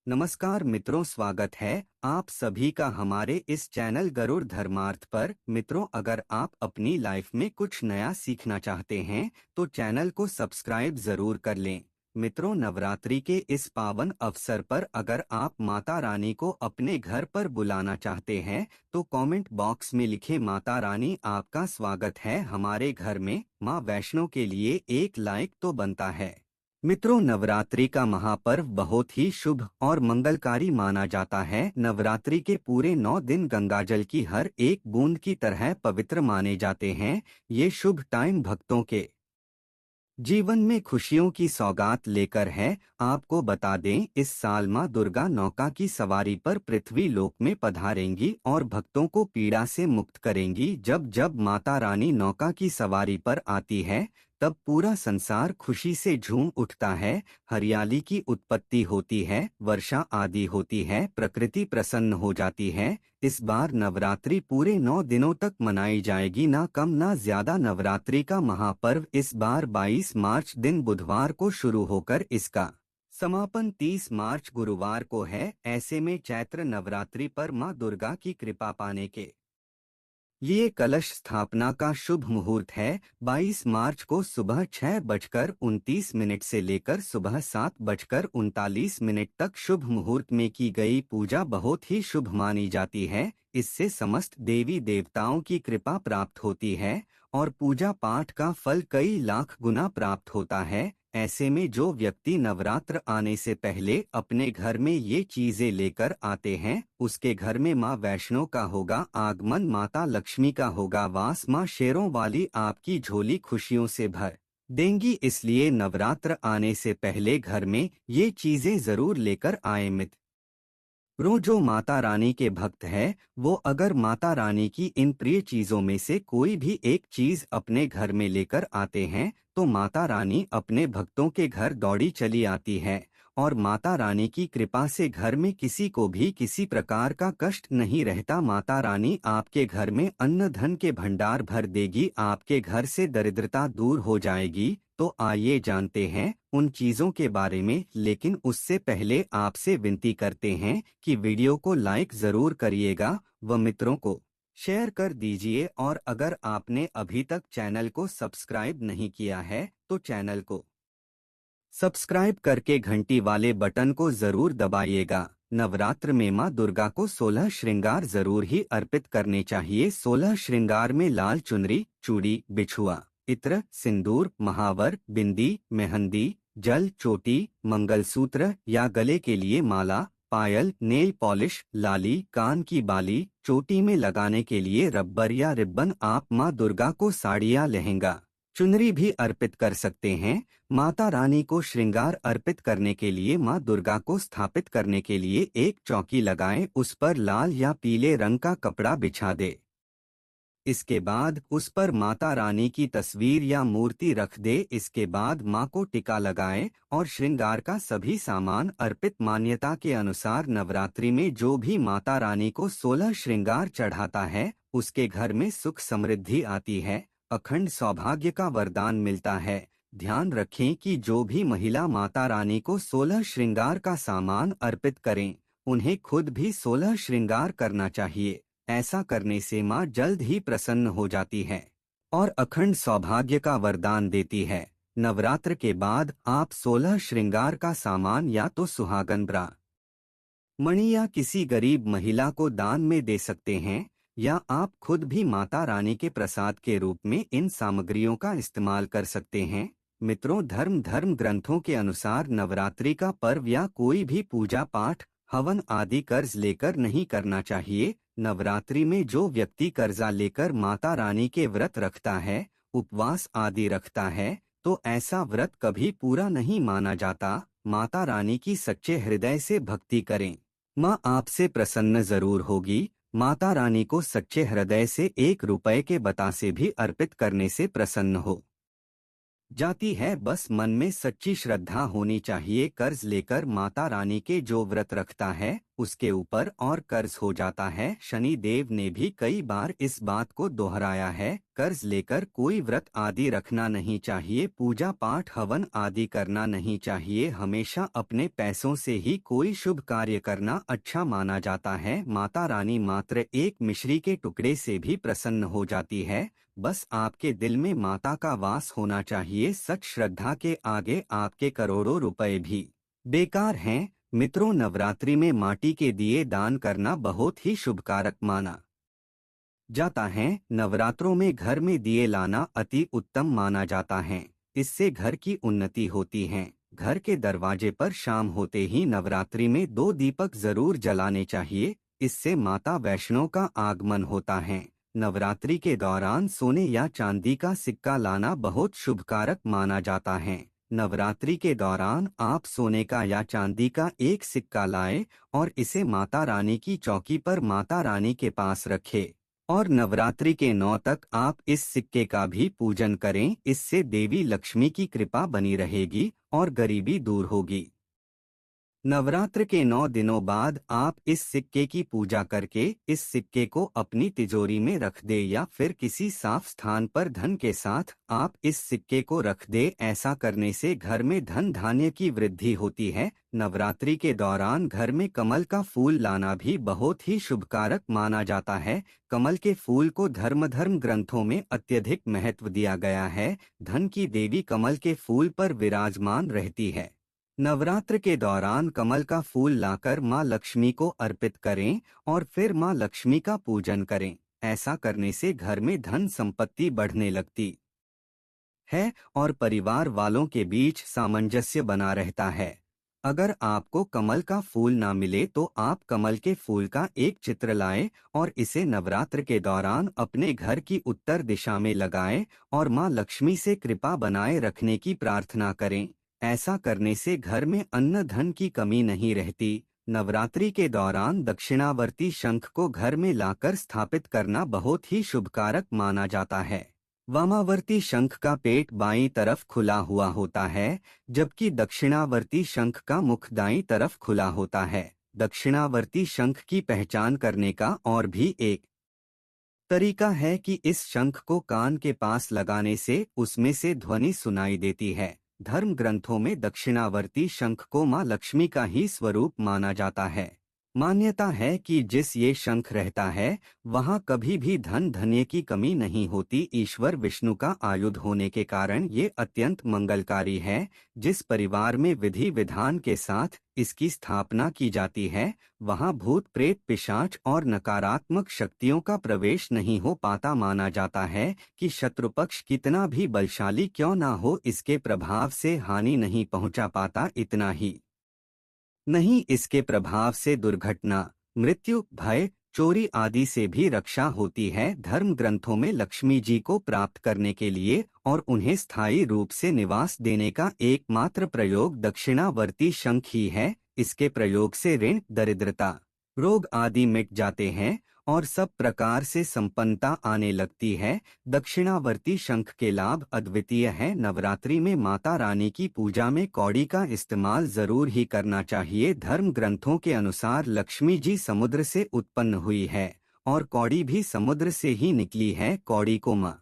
नमस्कार मित्रों, स्वागत है आप सभी का हमारे इस चैनल गरुड़ धर्मार्थ पर। मित्रों, अगर आप अपनी लाइफ में कुछ नया सीखना चाहते हैं तो चैनल को सब्सक्राइब जरूर कर लें। मित्रों, नवरात्रि के इस पावन अवसर पर अगर आप माता रानी को अपने घर पर बुलाना चाहते हैं तो कमेंट बॉक्स में लिखें माता रानी आपका स्वागत है हमारे घर में। माँ वैष्णो के लिए एक लाइक तो बनता है। मित्रों, नवरात्रि का महापर्व बहुत ही शुभ और मंगलकारी माना जाता है। नवरात्रि के पूरे 9 दिन गंगाजल की हर एक बूंद की तरह पवित्र माने जाते हैं। ये शुभ टाइम भक्तों के जीवन में खुशियों की सौगात लेकर है। आपको बता दें, इस साल माँ दुर्गा नौका की सवारी पर पृथ्वी लोक में पधारेंगी और भक्तों को पीड़ा से मुक्त करेंगी। जब जब माता रानी नौका की सवारी पर आती है तब पूरा संसार खुशी से झूम उठता है। हरियाली की उत्पत्ति होती है, वर्षा आदि होती है, प्रकृति प्रसन्न हो जाती है। इस बार नवरात्रि पूरे 9 दिनों तक मनाई जाएगी, ना कम ना ज्यादा। नवरात्रि का महापर्व इस बार 22 मार्च दिन बुधवार को शुरू होकर इसका समापन 30 मार्च गुरुवार को है। ऐसे में चैत्र नवरात्रि पर मां दुर्गा की कृपा पाने के लिए कलश स्थापना का शुभ मुहूर्त है। 22 मार्च को सुबह 6:29 से लेकर सुबह 7:39 तक शुभ मुहूर्त में की गई पूजा बहुत ही शुभ मानी जाती है। इससे समस्त देवी देवताओं की कृपा प्राप्त होती है और पूजा पाठ का फल कई लाख गुना प्राप्त होता है। ऐसे में जो व्यक्ति नवरात्र आने से पहले अपने घर में ये चीजें लेकर आते हैं उसके घर में माँ वैष्णो का होगा आगमन, माता लक्ष्मी का होगा वास, माँ शेरों वाली आपकी झोली खुशियों से भर देंगी। इसलिए नवरात्र आने से पहले घर में ये चीजें जरूर लेकर आए। जो माता रानी के भक्त है वो अगर माता रानी की इन प्रिय चीजों में से कोई भी एक चीज अपने घर में लेकर आते हैं तो माता रानी अपने भक्तों के घर दौड़ी चली आती है और माता रानी की कृपा से घर में किसी को भी किसी प्रकार का कष्ट नहीं रहता। माता रानी आपके घर में अन्न धन के भंडार भर देगी, आपके घर से दरिद्रता दूर हो जाएगी। तो आइए जानते हैं उन चीजों के बारे में, लेकिन उससे पहले आपसे विनती करते हैं कि वीडियो को लाइक जरूर करिएगा व मित्रों को शेयर कर दीजिए। और अगर आपने अभी तक चैनल को सब्सक्राइब नहीं किया है तो चैनल को सब्सक्राइब करके घंटी वाले बटन को जरूर दबाइएगा। नवरात्र में मां दुर्गा को 16 श्रृंगार जरूर ही अर्पित करने चाहिए। 16 श्रृंगार में लाल चुनरी, चूड़ी, बिछुआ, इत्र, सिंदूर, महावर, बिंदी, मेहंदी, जल, चोटी, मंगलसूत्र या गले के लिए माला, पायल, नेल पॉलिश, लाली, कान की बाली, चोटी में लगाने के लिए रब्बर या रिब्बन। आप मां दुर्गा को साड़ी या लहंगा, चुनरी भी अर्पित कर सकते हैं। माता रानी को श्रृंगार अर्पित करने के लिए मां दुर्गा को स्थापित करने के लिए एक चौकी लगाएं, उस पर लाल या पीले रंग का कपड़ा बिछा दे। इसके बाद उस पर माता रानी की तस्वीर या मूर्ति रख दे। इसके बाद मां को टिका लगाएं और श्रृंगार का सभी सामान अर्पित। मान्यता के अनुसार नवरात्रि में जो भी माता रानी को 16 श्रृंगार चढ़ाता है उसके घर में सुख समृद्धि आती है, अखंड सौभाग्य का वरदान मिलता है। ध्यान रखें कि जो भी महिला माता रानी को 16 श्रृंगार का सामान अर्पित करें उन्हें खुद भी 16 श्रृंगार करना चाहिए। ऐसा करने से मां जल्द ही प्रसन्न हो जाती है और अखंड सौभाग्य का वरदान देती है। नवरात्र के बाद आप 16 श्रृंगार का सामान या तो सुहागन ब्रा मणि या किसी गरीब महिला को दान में दे सकते हैं या आप खुद भी माता रानी के प्रसाद के रूप में इन सामग्रियों का इस्तेमाल कर सकते हैं। मित्रों, धर्म ग्रंथों के अनुसार नवरात्रि का पर्व या कोई भी पूजा पाठ, हवन आदि कर्ज लेकर नहीं करना चाहिए। नवरात्रि में जो व्यक्ति कर्जा लेकर माता रानी के व्रत रखता है, उपवास आदि रखता है तो ऐसा व्रत कभी पूरा नहीं माना जाता। माता रानी की सच्चे हृदय से भक्ति करें, मां आपसे प्रसन्न जरूर होगी। माता रानी को सच्चे हृदय से 1 रुपए के बतासे भी अर्पित करने से प्रसन्न हो जाती है। बस मन में सच्ची श्रद्धा होनी चाहिए। कर्ज लेकर माता रानी के जो व्रत रखता है उसके ऊपर और कर्ज हो जाता है। शनि देव ने भी कई बार इस बात को दोहराया है। कर्ज लेकर कोई व्रत आदि रखना नहीं चाहिए, पूजा पाठ हवन आदि करना नहीं चाहिए। हमेशा अपने पैसों से ही कोई शुभ कार्य करना अच्छा माना जाता है। माता रानी मात्र एक मिश्री के टुकड़े से भी प्रसन्न हो जाती है। बस आपके दिल में माता का वास होना चाहिए। सच श्रद्धा के आगे आपके करोड़ों रुपए भी बेकार हैं। मित्रों, नवरात्रि में माटी के दिए दान करना बहुत ही शुभकारक माना जाता है। नवरात्रों में घर में दिए लाना अति उत्तम माना जाता है। इससे घर की उन्नति होती है। घर के दरवाजे पर शाम होते ही नवरात्रि में 2 दीपक जरूर जलाने चाहिए। इससे माता वैष्णो का आगमन होता है। नवरात्रि के दौरान सोने या चांदी का सिक्का लाना बहुत शुभकारक माना जाता है। नवरात्रि के दौरान आप सोने का या चांदी का एक सिक्का लाएं और इसे माता रानी की चौकी पर माता रानी के पास रखें और नवरात्रि के 9 तक आप इस सिक्के का भी पूजन करें। इससे देवी लक्ष्मी की कृपा बनी रहेगी और गरीबी दूर होगी। नवरात्र के 9 दिनों बाद आप इस सिक्के की पूजा करके इस सिक्के को अपनी तिजोरी में रख दे या फिर किसी साफ स्थान पर धन के साथ आप इस सिक्के को रख दे। ऐसा करने से घर में धन धान्य की वृद्धि होती है। नवरात्रि के दौरान घर में कमल का फूल लाना भी बहुत ही शुभकारक माना जाता है। कमल के फूल को धर्म ग्रंथों में अत्यधिक महत्व दिया गया है। धन की देवी कमल के फूल पर विराजमान रहती है। नवरात्र के दौरान कमल का फूल लाकर मां लक्ष्मी को अर्पित करें और फिर मां लक्ष्मी का पूजन करें। ऐसा करने से घर में धन संपत्ति बढ़ने लगती है और परिवार वालों के बीच सामंजस्य बना रहता है। अगर आपको कमल का फूल ना मिले तो आप कमल के फूल का एक चित्र लाएं और इसे नवरात्र के दौरान अपने घर की उत्तर दिशा में लगाएं और मां लक्ष्मी से कृपा बनाए रखने की प्रार्थना करें। ऐसा करने से घर में अन्न धन की कमी नहीं रहती। नवरात्रि के दौरान दक्षिणावर्ती शंख को घर में लाकर स्थापित करना बहुत ही शुभकारक माना जाता है। वामावर्ती शंख का पेट बाईं तरफ खुला हुआ होता है, जबकि दक्षिणावर्ती शंख का मुख दाईं तरफ खुला होता है। दक्षिणावर्ती शंख की पहचान करने का और भी एक तरीका है कि इस शंख को कान के पास लगाने से उसमें से ध्वनि सुनाई देती है। धर्म ग्रंथों में दक्षिणावर्ती शंख को मां लक्ष्मी का ही स्वरूप माना जाता है। मान्यता है कि जिस ये शंख रहता है वहां कभी भी धन धन्य की कमी नहीं होती। ईश्वर विष्णु का आयुध होने के कारण ये अत्यंत मंगलकारी है। जिस परिवार में विधि विधान के साथ इसकी स्थापना की जाती है वहां भूत प्रेत पिशाच और नकारात्मक शक्तियों का प्रवेश नहीं हो पाता। माना जाता है कि शत्रुपक्ष कितना भी बलशाली क्यों ना हो इसके प्रभाव से हानि नहीं पहुंचा पाता। इतना ही नहीं, इसके प्रभाव से दुर्घटना, मृत्यु, भय, चोरी आदि से भी रक्षा होती है। धर्म ग्रंथों में लक्ष्मी जी को प्राप्त करने के लिए और उन्हें स्थायी रूप से निवास देने का एकमात्र प्रयोग दक्षिणावर्ती शंख ही है। इसके प्रयोग से ऋण, दरिद्रता, रोग आदि मिट जाते हैं और सब प्रकार से संपन्नता आने लगती है। दक्षिणावर्ती शंख के लाभ अद्वितीय हैं। नवरात्रि में माता रानी की पूजा में कौड़ी का इस्तेमाल जरूर ही करना चाहिए। धर्म ग्रंथों के अनुसार लक्ष्मी जी समुद्र से उत्पन्न हुई है और कौड़ी भी समुद्र से ही निकली है। कौड़ी को मां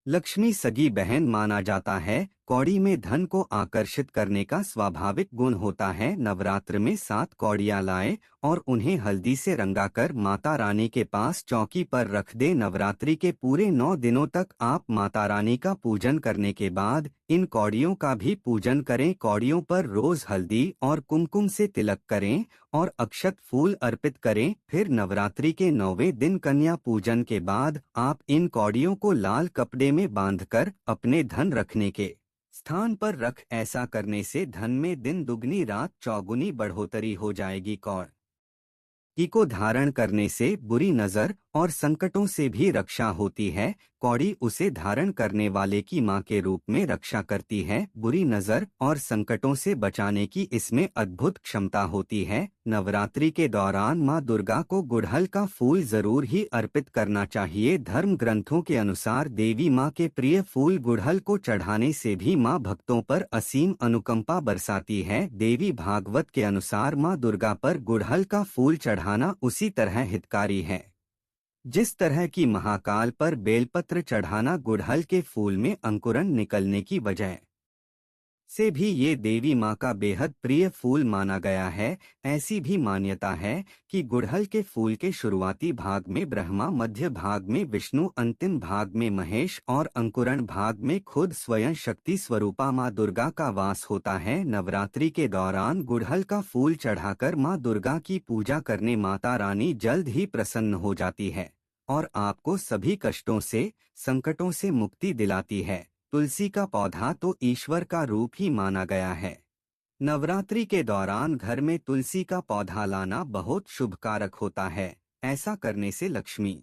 लक्ष्मी सगी बहन माना जाता है। कौड़ी में धन को आकर्षित करने का स्वाभाविक गुण होता है। नवरात्र में 7 कौड़ियां लाएं और उन्हें हल्दी से रंगाकर माता रानी के पास चौकी पर रख दें। नवरात्रि के पूरे 9 दिनों तक आप माता रानी का पूजन करने के बाद इन कौड़ियों का भी पूजन करें। कौड़ियों पर रोज हल्दी और कुमकुम से तिलक करें और अक्षत फूल अर्पित करें। फिर नवरात्रि के 9वें दिन कन्या पूजन के बाद आप इन कौड़ियों को लाल कपड़े में बांधकर अपने धन रखने के स्थान पर रख। ऐसा करने से धन में दिन दुगनी रात चौगुनी बढ़ोतरी हो जाएगी। कौड़ी को धारण करने से बुरी नजर और संकटों से भी रक्षा होती है। कौड़ी उसे धारण करने वाले की मां के रूप में रक्षा करती है। बुरी नजर और संकटों से बचाने की इसमें अद्भुत क्षमता होती है। नवरात्रि के दौरान मां दुर्गा को गुड़हल का फूल जरूर ही अर्पित करना चाहिए। धर्म ग्रंथों के अनुसार देवी मां के प्रिय फूल गुड़हल को चढ़ाने से भी मां भक्तों पर असीम अनुकंपा बरसाती है। देवी भागवत के अनुसार मां दुर्गा पर गुड़हल का फूल चढ़ाना उसी तरह हितकारी है जिस तरह की महाकाल पर बेलपत्र चढ़ाना गुड़हल के फूल में अंकुरन निकलने की वजह से भी ये देवी माँ का बेहद प्रिय फूल माना गया है। ऐसी भी मान्यता है कि गुड़हल के फूल के शुरुआती भाग में ब्रह्मा, मध्य भाग में विष्णु, अंतिम भाग में महेश और अंकुरण भाग में खुद स्वयं शक्ति स्वरूपा माँ दुर्गा का वास होता है। नवरात्रि के दौरान गुड़हल का फूल चढ़ाकर माँ दुर्गा की पूजा करने माता रानी जल्द ही प्रसन्न हो जाती है और आपको सभी कष्टों से, संकटों से मुक्ति दिलाती है। तुलसी का पौधा तो ईश्वर का रूप ही माना गया है। नवरात्रि के दौरान घर में तुलसी का पौधा लाना बहुत शुभकारक होता है। ऐसा करने से लक्ष्मी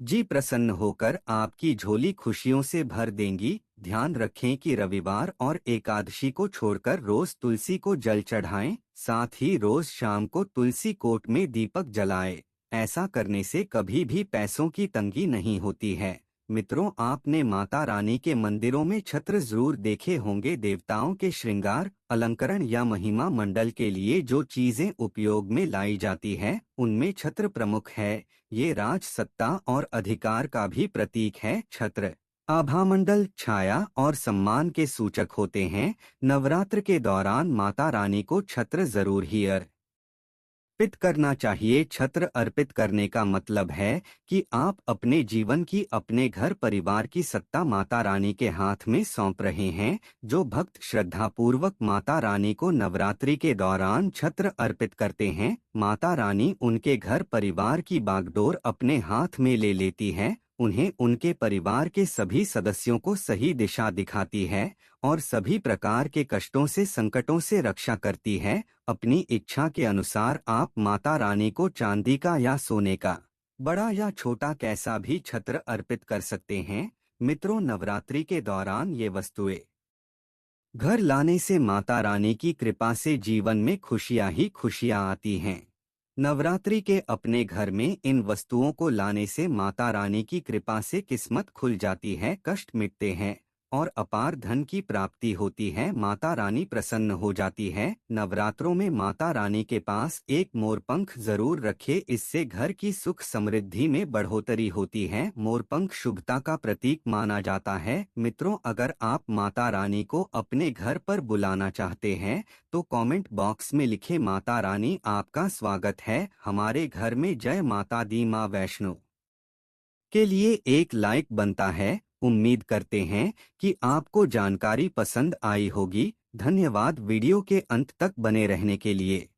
जी प्रसन्न होकर आपकी झोली खुशियों से भर देंगी। ध्यान रखें कि रविवार और एकादशी को छोड़कर रोज तुलसी को जल चढ़ाएं। साथ ही रोज शाम को तुलसी कोट में दीपक जलाएं। ऐसा करने से कभी भी पैसों की तंगी नहीं होती है। मित्रों, आपने माता रानी के मंदिरों में छत्र जरूर देखे होंगे। देवताओं के श्रृंगार, अलंकरण या महिमा मंडल के लिए जो चीजें उपयोग में लाई जाती हैं, उनमें छत्र प्रमुख है। ये राज, सत्ता और अधिकार का भी प्रतीक है। छत्र आभामंडल, छाया और सम्मान के सूचक होते हैं। नवरात्र के दौरान माता रानी को छत्र जरूर ही अर्पित करना चाहिए। छत्र अर्पित करने का मतलब है कि आप अपने जीवन की, अपने घर परिवार की सत्ता माता रानी के हाथ में सौंप रहे हैं। जो भक्त श्रद्धापूर्वक माता रानी को नवरात्रि के दौरान छत्र अर्पित करते हैं, माता रानी उनके घर परिवार की बागडोर अपने हाथ में ले लेती है, उन्हें, उनके परिवार के सभी सदस्यों को सही दिशा दिखाती है और सभी प्रकार के कष्टों से, संकटों से रक्षा करती है। अपनी इच्छा के अनुसार आप माता रानी को चांदी का या सोने का बड़ा या छोटा कैसा भी छत्र अर्पित कर सकते हैं। मित्रों, नवरात्रि के दौरान ये वस्तुएं घर लाने से माता रानी की कृपा से जीवन में खुशियां ही खुशियां आती हैं। नवरात्रि के अपने घर में इन वस्तुओं को लाने से माता रानी की कृपा से किस्मत खुल जाती है, कष्ट मिटते हैं और अपार धन की प्राप्ति होती है। माता रानी प्रसन्न हो जाती है। नवरात्रों में माता रानी के पास एक मोरपंख जरूर रखे, इससे घर की सुख समृद्धि में बढ़ोतरी होती है। मोरपंख शुभता का प्रतीक माना जाता है। मित्रों, अगर आप माता रानी को अपने घर पर बुलाना चाहते हैं तो कमेंट बॉक्स में लिखें, माता रानी आपका स्वागत है हमारे घर में, जय माता दी माँ वैष्णो। के लिए एक लाइक बनता है। उम्मीद करते हैं कि आपको जानकारी पसंद आई होगी। धन्यवाद वीडियो के अंत तक बने रहने के लिए।